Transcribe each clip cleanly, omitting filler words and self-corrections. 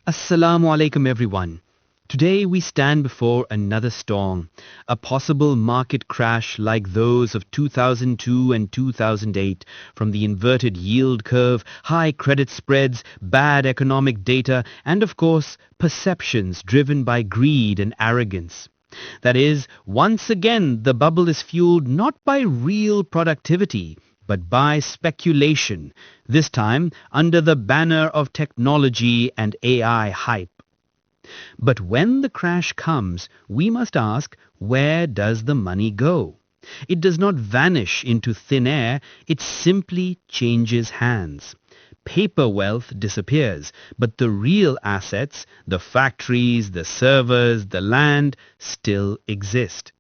Assalamu alaikum everyone. Today we stand before another storm, a possible market crash like those of 2002 and 2008 from the inverted yield curve, high credit spreads, bad economic data, and of course perceptions driven by greed and arrogance. That is, once again the bubble is fueled not by real productivity, but by speculation, this time under the banner of technology and AI hype. But when the crash comes, we must ask, where does the money go? It does not vanish into thin air, it simply changes hands. Paper wealth disappears, but the real assets, the factories, the servers, the land, still exist.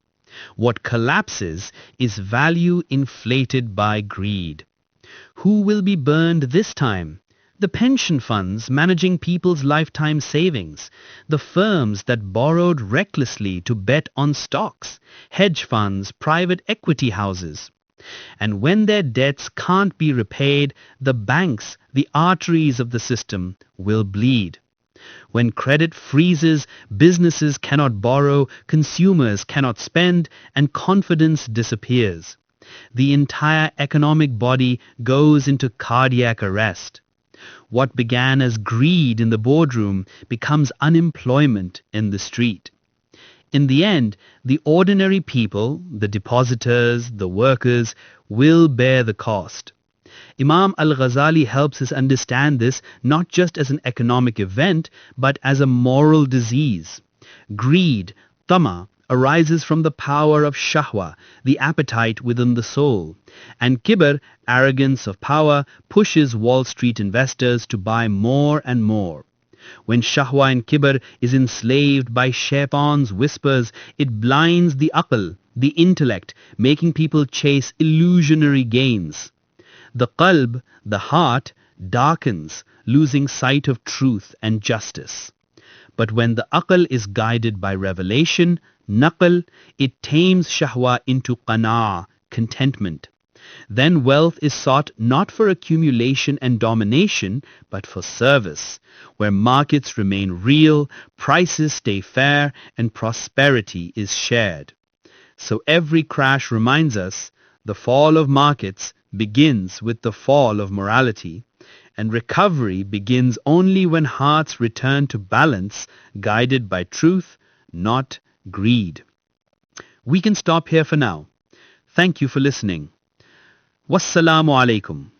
What collapses is value inflated by greed. Who will be burned this time? The pension funds managing people's lifetime savings, the firms that borrowed recklessly to bet on stocks, hedge funds, private equity houses. And when their debts can't be repaid, the banks, the arteries of the system, will bleed. When credit freezes, businesses cannot borrow, consumers cannot spend, and confidence disappears. The entire economic body goes into cardiac arrest. What began as greed in the boardroom becomes unemployment in the street. In the end, the ordinary people, the depositors, the workers, will bear the cost. Imam al-Ghazali helps us understand this not just as an economic event, but as a moral disease. Greed, tama, arises from the power of shahwa, the appetite within the soul. And kibr, arrogance of power, pushes Wall Street investors to buy more and more. When shahwa and kibr is enslaved by shaitan's whispers, it blinds the aql, the intellect, making people chase illusionary gains. The qalb, the heart, darkens, losing sight of truth and justice. But when the aql is guided by revelation, naql, it tames shahwa into qana'a, contentment. Then wealth is sought not for accumulation and domination, but for service, where markets remain real, prices stay fair, and prosperity is shared. So every crash reminds us the fall of markets begins with the fall of morality, and recovery begins only when hearts return to balance, guided by truth, not greed. We can stop here for now. Thank you for listening. Wassalamu alaikum.